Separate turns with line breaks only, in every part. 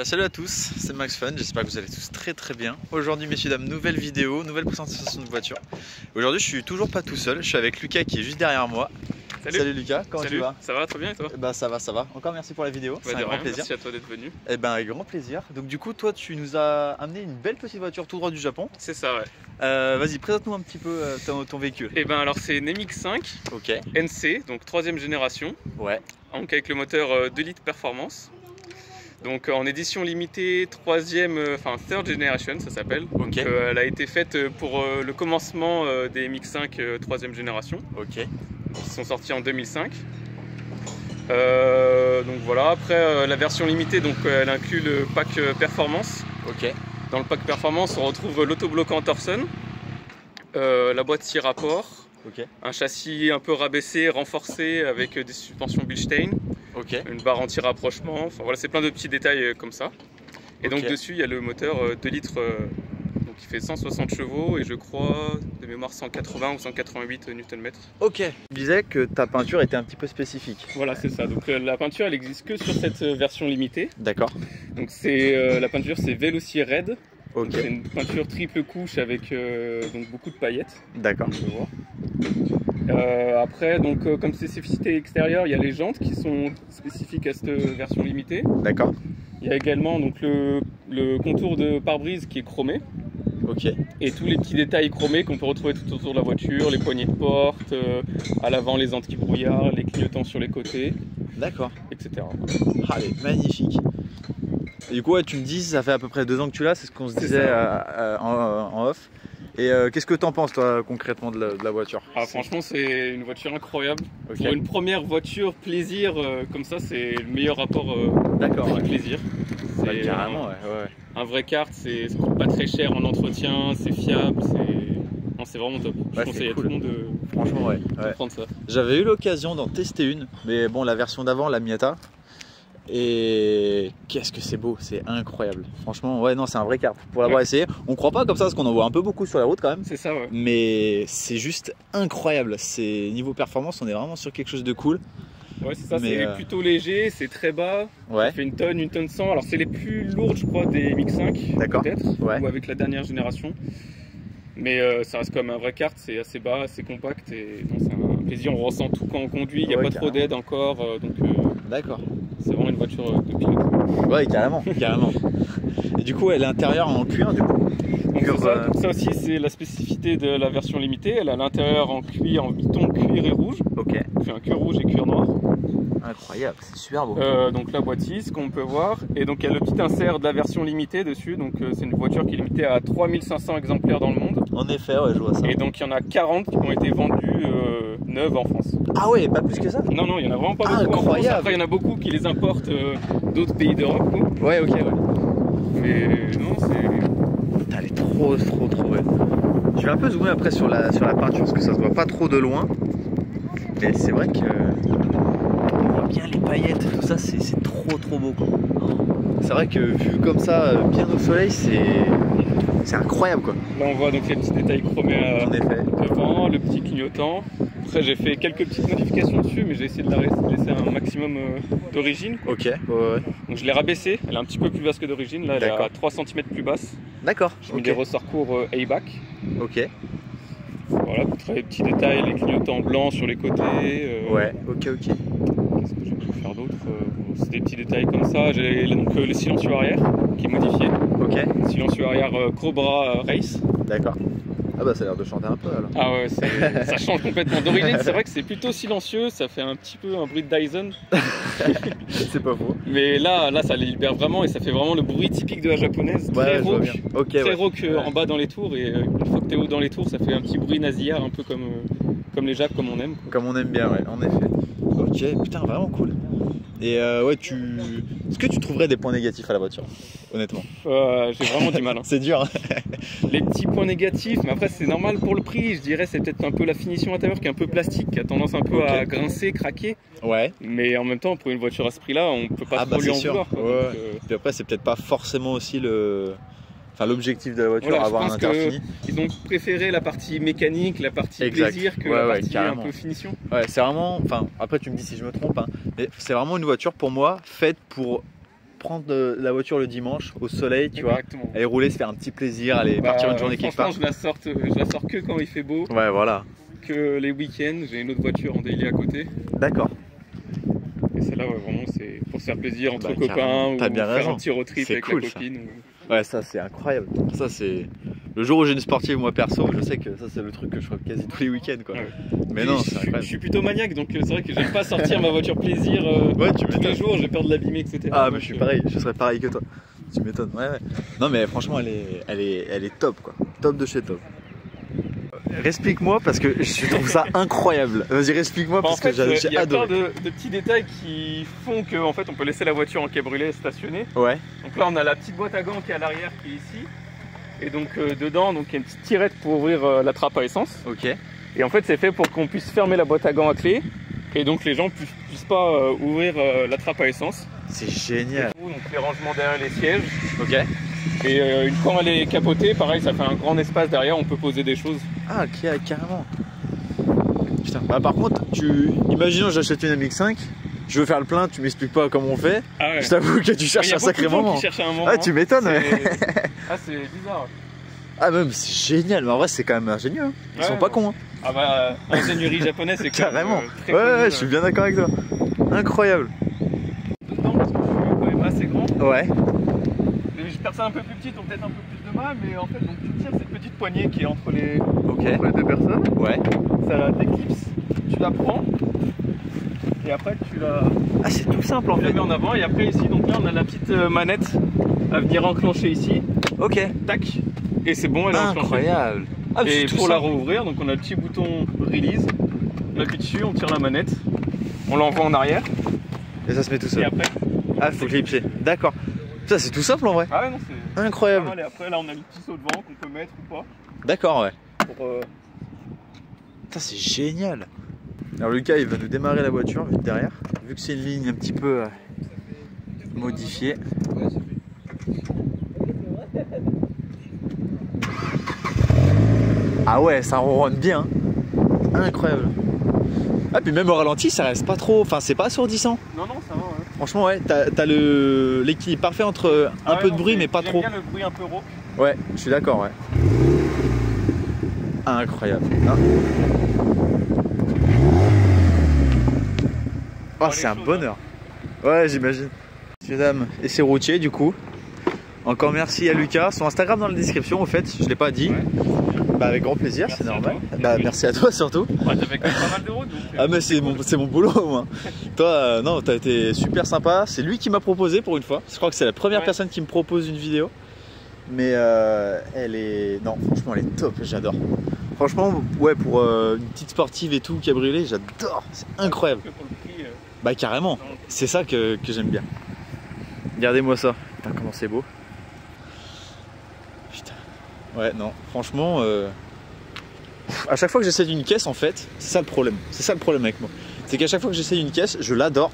Salut à tous, c'est Max Fun, j'espère que vous allez tous très bien. Aujourd'hui messieurs dames, nouvelle vidéo, nouvelle présentation de voiture. Aujourd'hui je suis toujours pas tout seul, je suis avec Lucas qui est juste derrière moi. Salut Lucas, comment tu vas?
Ça va très bien et toi?
Ça va. Encore merci pour la vidéo, c'est un grand plaisir.
Merci à toi d'être venu.
Avec grand plaisir. Donc du coup toi tu nous as amené une belle petite voiture tout droit du Japon.
C'est ça, ouais.
Vas-y, présente-nous un petit peu ton véhicule.
Alors c'est une MX5
Ok.
NC, donc 3ème génération.
Ouais.
Donc avec le moteur 2 litres performance. Donc en édition limitée, 3rd generation ça s'appelle.
Ok.
Donc, elle a été faite pour le commencement des MX5 3ème génération.
Ok.
Qui sont sortis en 2005. Donc voilà, après la version limitée, donc elle inclut le pack performance.
Ok.
Dans le pack performance, on retrouve l'autobloquant Torsen, la boîte 6 rapports,
Ok.
un châssis un peu rabaissé, renforcé avec des suspensions Bilstein,
Ok.
une barre anti-rapprochement, enfin voilà, c'est plein de petits détails comme ça. Et donc dessus, il y a le moteur 2 litres donc qui fait 160 chevaux et je crois de mémoire 180 ou 188 Nm.
Ok. Tu disais que ta peinture était un petit peu spécifique.
Voilà, c'est ça. Donc la peinture, elle existe que sur cette version limitée.
D'accord.
Donc c'est la peinture, c'est Veloci Red.
Ok.
C'est une peinture triple couche avec donc beaucoup de paillettes.
D'accord.
Après, donc comme spécificité extérieure, il y a les jantes qui sont spécifiques à cette version limitée.
D'accord.
Il y a également donc le contour de pare-brise qui est chromé.
Ok.
Et tous les petits détails chromés qu'on peut retrouver tout autour de la voiture, les poignées de porte, à l'avant les anti-brouillard, les clignotants sur les côtés,
D'accord.
etc.
Allez, magnifique. Et du coup, ouais, tu me dis, ça fait à peu près 2 ans que tu l'as, c'est ce qu'on se disait en off. Et qu'est-ce que tu en penses, toi, concrètement, de la voiture?
Franchement, c'est une voiture incroyable.
Okay.
Pour une première voiture plaisir comme ça, c'est le meilleur rapport prix-plaisir.
C'est carrément,
un vrai kart, ça coûte pas très cher en entretien, c'est fiable, c'est vraiment top. Je conseille à tout le monde de prendre ça.
J'avais eu l'occasion d'en tester une, mais bon, la version d'avant, la Miata. Et qu'est-ce que c'est beau, c'est incroyable. Franchement, ouais, non, c'est un vrai kart. Pour l'avoir essayé, on croit pas comme ça parce qu'on en voit un peu beaucoup sur la route quand même.
C'est ça, ouais.
Mais c'est juste incroyable. C'est niveau performance, on est vraiment sur quelque chose de cool.
Ouais, c'est ça, c'est plutôt léger, c'est très bas. Ça fait une tonne 100. Alors, c'est les plus lourdes, je crois, des MX5, peut-être, ou avec la dernière génération. Mais ça reste comme un vrai kart, c'est assez bas, assez compact et c'est un plaisir. On ressent tout quand on conduit, il n'y a pas trop d'aide encore.
D'accord.
C'est vraiment une voiture de pilote.
Ouais, carrément. Et du coup, l'intérieur en cuir, du coup.
Donc ça aussi, c'est la spécificité de la version limitée. Elle a l'intérieur en cuir, en biton, cuir et rouge.
Ok.
C'est un cuir rouge et cuir noir.
Incroyable, c'est super beau.
Donc la boîtise qu'on peut voir. Et donc il y a le petit insert de la version limitée dessus. Donc c'est une voiture qui est limitée à 3500 exemplaires dans le monde.
En effet, ouais, je vois ça.
Et donc il y en a 40 qui ont été vendues neuves en France.
Ah ouais, pas plus que ça?
Non, il y en a vraiment pas beaucoup en France. Après, il y en a beaucoup qui les importent d'autres pays d'Europe.
Ouais, ok,
Mais non, c'est...
Elle est trop belle. Je vais un peu zoomer après sur la peinture parce que ça se voit pas trop de loin. Mais c'est vrai que on voit bien les paillettes, tout ça, c'est trop beau quoi. C'est vrai que vu comme ça, bien au soleil, c'est incroyable quoi.
Là on voit donc les petits détails chromés devant, le petit clignotant. Après j'ai fait quelques petites modifications dessus, mais j'ai essayé de la laisser un maximum d'origine.
Ok,
Donc je l'ai rabaissée, elle est un petit peu plus basse que d'origine, là elle est à 3 cm plus basse.
D'accord.
J'ai mis des ressorts courts A-back.
Ok.
Voilà, pour travailler les petits détails, les clignotants blancs sur les côtés.
Ouais, ok.
Qu'est-ce que j'ai pu faire d'autre? C'est des petits détails comme ça. J'ai donc le silencieux arrière qui est modifié.
Ok.
Silencieux arrière Cobra Race.
D'accord. Ah bah ça a l'air de chanter un peu alors.
Ah ouais, ça change complètement. D'origine, c'est vrai que c'est plutôt silencieux, ça fait un petit peu un bruit de Dyson.
C'est pas faux.
Mais là, ça les libère vraiment et ça fait vraiment le bruit typique de la japonaise, très rauque, très rauque en bas dans les tours. Et une fois que t'es haut dans les tours, ça fait un petit bruit nasillard, un peu comme les Japs, comme on aime.
Comme on aime bien, ouais, en effet. Ok, putain, vraiment cool. Et est-ce que tu trouverais des points négatifs à la voiture, honnêtement?
J'ai vraiment du mal. Hein.
C'est dur.
Les petits points négatifs, mais après c'est normal pour le prix, je dirais, c'est peut-être un peu la finition intérieure qui est un peu plastique, qui a tendance un peu à grincer, craquer. Ouais. Mais en même temps, pour une voiture à ce prix-là, on peut pas trop lui en vouloir.
Puis après, c'est peut-être pas forcément aussi l'objectif de la voiture, avoir un interfini.
Ils ont préféré la partie mécanique, la partie plaisir que la partie un peu finition.
Ouais, c'est vraiment, après tu me dis si je me trompe, hein, mais c'est vraiment une voiture pour moi faite pour prendre la voiture le dimanche au soleil, tu vois, aller rouler, se faire un petit plaisir, aller partir une journée quelque part.
Je la sors que quand il fait beau.
Ouais, voilà.
Que les week-ends, j'ai une autre voiture en daily à côté.
D'accord.
Et celle-là, ouais, vraiment, c'est pour se faire plaisir entre copains ou faire un petit road trip avec la copine.
Ouais, ça c'est incroyable. Ça c'est le jour où j'ai une sportive, moi perso, je sais que ça c'est le truc que je ferai quasi tous les week-ends quoi. Ouais. Mais non, c'est incroyable.
Je suis plutôt maniaque, donc c'est vrai que j'aime pas sortir ma voiture plaisir tous les jours, j'ai peur de l'abîmer, etc.
Ah, mais je suis pareil, je serais pareil que toi. Tu m'étonnes. Ouais, ouais. Non mais franchement, elle est top quoi. Top de chez top. Explique-moi parce que je trouve ça incroyable. Vas-y, explique-moi parce que j'ai adoré.
Il y a plein de petits détails qui font qu'en fait on peut laisser la voiture en cabriolet stationnée.
Ouais.
Donc là on a la petite boîte à gants qui est à l'arrière qui est ici. Et donc dedans donc il y a une petite tirette pour ouvrir la trappe à essence.
Ok.
Et en fait c'est fait pour qu'on puisse fermer la boîte à gants à clé. Et donc les gens puissent pas ouvrir la trappe à essence.
C'est génial.
Donc les rangements derrière les sièges.
Ok.
Et quand elle est capotée, pareil, ça fait un grand espace derrière, on peut poser des choses.
Ah, ok, carrément. Putain, bah, par contre, imaginons j'achète une MX5, je veux faire le plein, tu m'expliques pas comment on fait. Ah ouais. Je t'avoue que tu cherches un sacré moment. Ah, tu m'étonnes.
Ah, c'est bizarre.
Ah, même, c'est génial, mais en vrai, c'est quand même ingénieux. Hein. Ils sont pas cons. Hein.
Ah, bah, l'ingénierie japonaise, c'est
carrément. Très ouais, je suis bien d'accord avec toi. Incroyable.
Dedans, parce que je suis quand même assez grand.
Ouais.
Personne un peu plus petite ont peut-être un peu plus de mal, mais en fait donc tu tires cette petite poignée qui est entre les deux personnes. Ouais. Ça la déclipse, tu la prends et après tu la.
Ah, c'est tout simple en fait.
Tu la mets en avant et après ici donc là on a la petite manette à venir enclencher ici.
Ok.
Tac. Et c'est bon, elle est enclenchée.
Incroyable.
Ah, et pour la rouvrir donc on a le petit bouton release. On appuie dessus, on tire la manette, on l'envoie en arrière.
Et ça se met tout seul.
Et après.
Ah, faut clipser. D'accord. Ça c'est tout simple en vrai.
Ah ouais, non, c'est
incroyable.
Et après là on a le petit saut de vent qu'on peut mettre ou pas.
D'accord, ouais. Putain, c'est génial. Alors Lucas il va nous démarrer la voiture vite derrière. Vu que c'est une ligne un petit peu modifiée. Ah ouais, ça ronronne bien. Incroyable. Ah, puis même au ralenti ça reste pas trop, enfin c'est pas assourdissant.
Non, non, ça va, ouais.
Franchement, ouais, t'as l'équilibre parfait entre un peu de bruit, mais pas trop.
J'aime bien le bruit un peu rauque.
Ouais, je suis d'accord, ouais. Incroyable. Ah. Oh, c'est un bonheur. Ouais, j'imagine. Messieurs, dames, et c'est routier du coup. Encore merci à Lucas. Son Instagram dans la description, au fait, je l'ai pas dit. Ouais. Bah, avec grand plaisir, c'est normal. Bah, merci à toi surtout.
Ouais, t'as fait quand même pas mal de routes.
Ah, mais c'est mon boulot, moi. Toi, non, t'as été super sympa. C'est lui qui m'a proposé pour une fois. Je crois que c'est la première personne qui me propose une vidéo. Mais elle est. Non, franchement, elle est top. J'adore. Franchement, ouais, pour une petite sportive et tout, cabriolet, j'adore. C'est incroyable.
Pour le prix,
bah, carrément. C'est ça que j'aime bien. Regardez-moi ça. Putain, comment c'est beau. Putain. Ouais, non, franchement, à chaque fois que j'essaie d'une caisse, en fait, c'est ça le problème. C'est ça le problème avec moi. C'est qu'à chaque fois que j'essaie d'une caisse, je l'adore.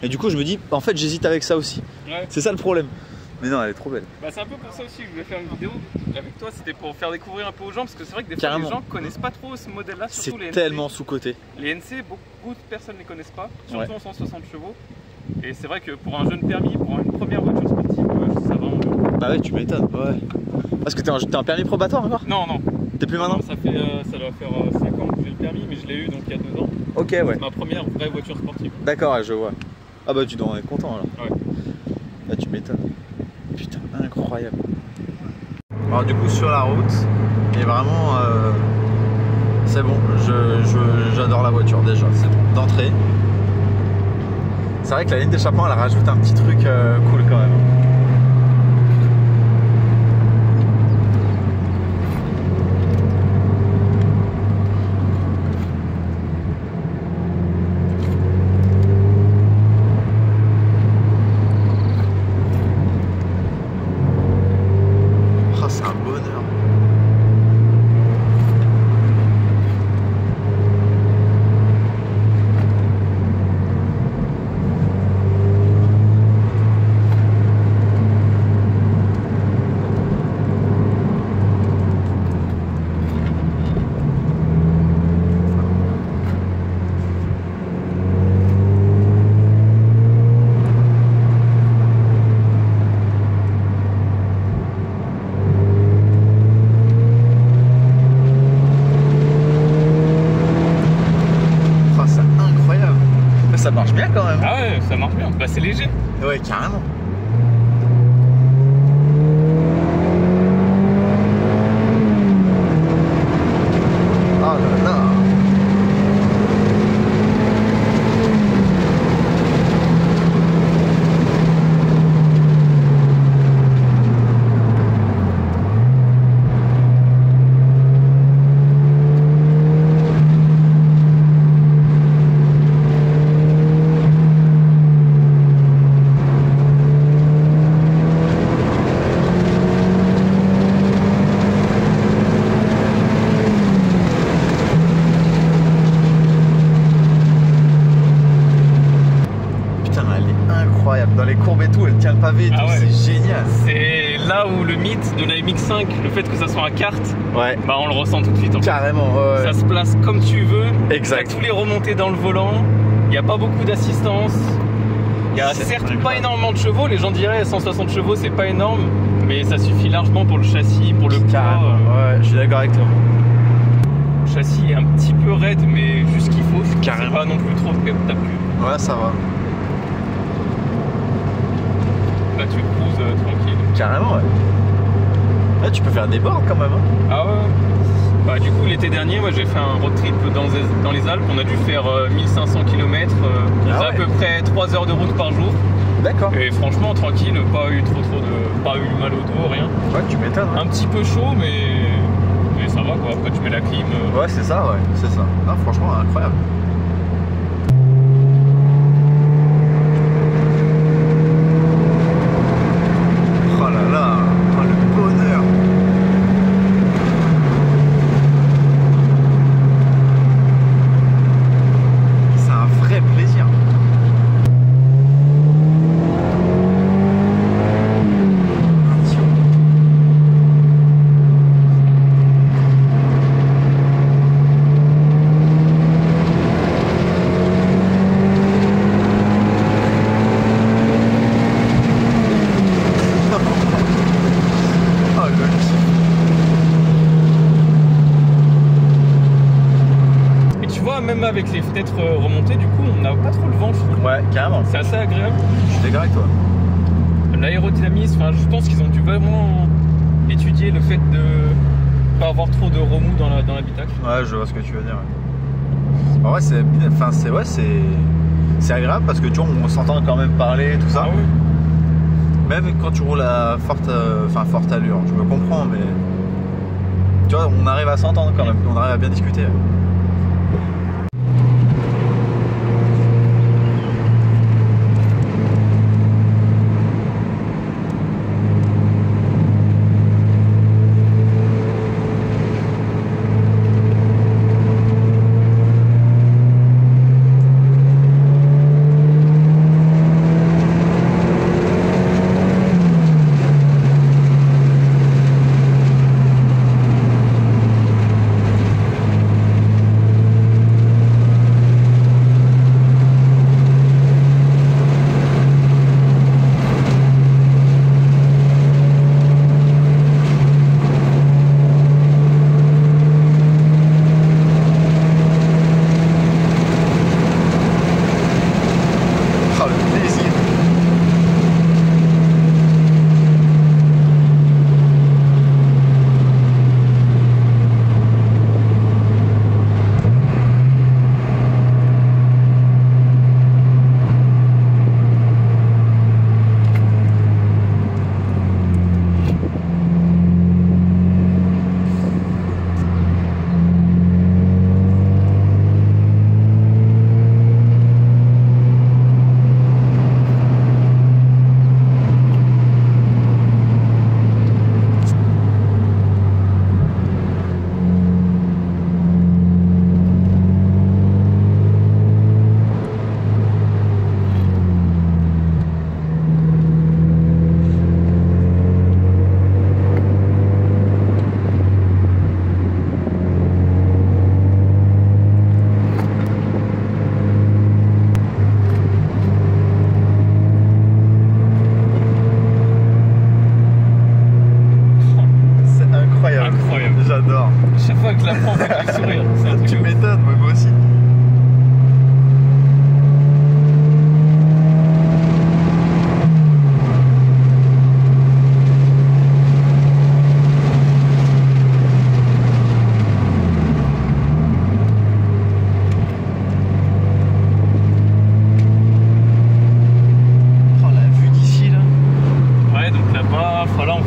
Et du coup, je me dis, en fait, j'hésite avec ça aussi. Ouais. C'est ça le problème. Mais non, elle est trop belle.
Bah, c'est un peu pour ça aussi que je voulais faire une vidéo avec toi. C'était pour faire découvrir un peu aux gens. Parce que c'est vrai que des fois, les gens connaissent pas trop ce modèle-là. Surtout les NC.
C'est tellement sous-côté.
Les NC, beaucoup de personnes ne les connaissent pas. Surtout en 160 chevaux. Et c'est vrai que pour un jeune permis, pour une première voiture sportive, ça va.
Bah ouais, tu m'étonnes. Ouais. Parce que t'es un permis probatoire encore?
Non, non.
T'es plus maintenant?
Ça doit faire 5 ans que j'ai le permis, mais je l'ai eu donc il y a 2 ans.
Ok, ouais.
C'est ma première vraie voiture sportive.
D'accord, ouais, je vois. Ah bah tu dois en être content alors.
Ouais.
Là tu m'étonnes. Putain, incroyable. Alors du coup sur la route, et vraiment c'est bon, j'adore la voiture déjà, c'est bon, d'entrée. C'est vrai que la ligne d'échappement elle rajoute un petit truc cool quand même. Ouais, carrément. Oh là là. Dans les courbes et tout, elle tient le pavé et tout, ouais. C'est génial.
C'est là où le mythe de la MX5, le fait que ça soit un kart, ouais. Bah on le ressent tout de suite.
Carrément, ouais.
Ça se place comme tu veux.
Exact.
T'as tous les remontées dans le volant. Il n'y a pas beaucoup d'assistance. Il y a certes pas énormément de chevaux. Les gens diraient 160 chevaux, c'est pas énorme, mais ça suffit largement pour le châssis, pour le poids.
Ouais, je suis d'accord avec toi.
Le châssis est un petit peu raide, mais juste ce qu'il faut. C'est pas non plus trop tapu.
Ouais, ça va.
Là tu cruises tranquille.
Carrément, ouais. Là tu peux faire des bords quand même. Hein.
Ah ouais. Bah du coup l'été dernier, moi j'ai fait un road trip dans les Alpes. On a dû faire 1500 km, à peu près 3 heures de route par jour.
D'accord.
Et franchement tranquille, pas eu trop de... pas eu mal au dos, rien.
Ouais, tu m'étonnes. Hein.
Un petit peu chaud mais ça va quoi, après tu mets la clim.
Ouais c'est ça, ouais, c'est ça. Non, franchement incroyable.
Même avec les fenêtres remontées, du coup, on n'a pas trop le vent, je trouve.
Ouais, carrément.
C'est assez agréable.
Je suis d'accord avec toi.
L'aérodynamisme, enfin, je pense qu'ils ont dû vraiment étudier le fait de pas avoir trop de remous dans l'habitacle.
Ouais, je vois ce que tu veux dire. En vrai, c'est agréable parce que tu vois, on s'entend quand même parler, tout ça.
Ah oui.
Même quand tu roules à forte allure, je me comprends, mais tu vois, on arrive à s'entendre quand même, on arrive à bien discuter.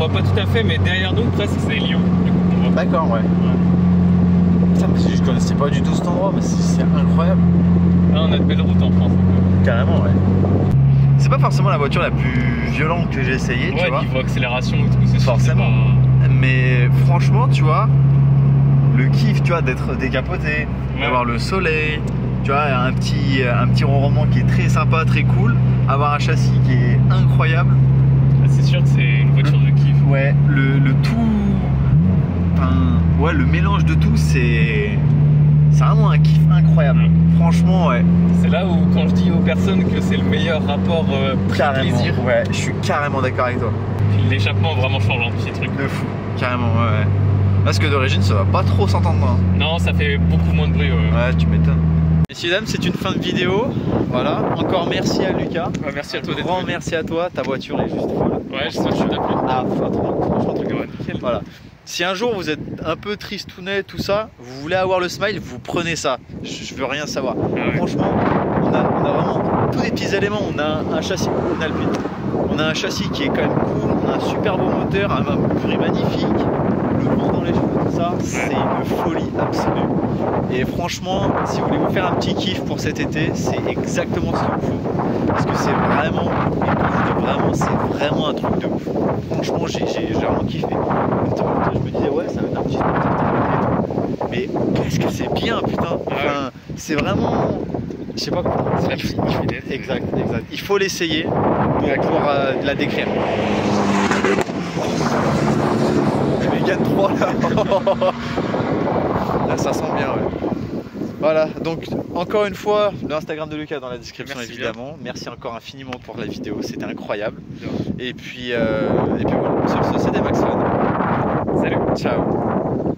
voit pas tout à fait, mais derrière nous presque c'est Lyon.
D'accord, ouais. Putain, je connaissais pas du tout cet endroit, mais c'est incroyable.
Là, on a de belles routes en France.
Carrément, ouais. C'est pas forcément la voiture la plus violente que j'ai essayé, tu vois.
Niveau accélération et tout, c'est
forcément. Pas... Mais franchement, tu vois, le kiff, tu vois, d'être décapoté, d'avoir le soleil, tu vois, un petit ronronnement qui est très sympa, très cool, avoir un châssis qui est incroyable.
C'est sûr que c'est une voiture de kiff.
Ouais, le tout, enfin, ouais, le mélange de tout, c'est vraiment un kiff incroyable. Franchement, ouais.
C'est là où, quand je dis aux personnes que c'est le meilleur rapport prix-plaisir.
Ouais, je suis carrément d'accord avec toi.
Puis l'échappement vraiment changeant, ces trucs.
De fou, carrément, ouais. Parce que d'origine, ça va pas trop s'entendre. Hein.
Non, ça fait beaucoup moins de bruit.
Ouais, tu m'étonnes. Messieurs, dames, c'est une fin de vidéo. Voilà, encore merci à Lucas.
Ouais, merci à toi.
Grand merci à toi, ta voiture est juste folle.
Ouais, j'espère que je suis d'accord.
Ah, franchement, nickel. Voilà. Si un jour vous êtes un peu tristounet, tout ça, vous voulez avoir le smile, vous prenez ça. Je veux rien savoir. Ah ouais. Franchement, on a vraiment tous des petits éléments. On a un châssis, on a un châssis qui est quand même cool, on a un super beau moteur, un bruit magnifique, le vent dans les cheveux, tout ça, c'est une folie absolue. Et franchement, si vous voulez vous faire un petit kiff pour cet été, c'est exactement ce qu'il vous faut. Parce que c'est vraiment, c'est vraiment un truc de ouf. Franchement, j'ai vraiment kiffé. Je me disais, ouais, ça va être un petit truc. Mais qu'est-ce que c'est bien, putain. Enfin, c'est vraiment... Je sais pas comment.
C'est la fluidité.
Exact. Il faut l'essayer pour pouvoir la décrire. Les gars de 3 là. Là, ça sent bien, ouais. Voilà, donc encore une fois, l'Instagram de Lucas dans la description. Merci évidemment. Bien. Merci encore infiniment pour la vidéo, c'était incroyable. Et puis voilà, sur ce, c'était Max Fun.
Salut.
Ciao.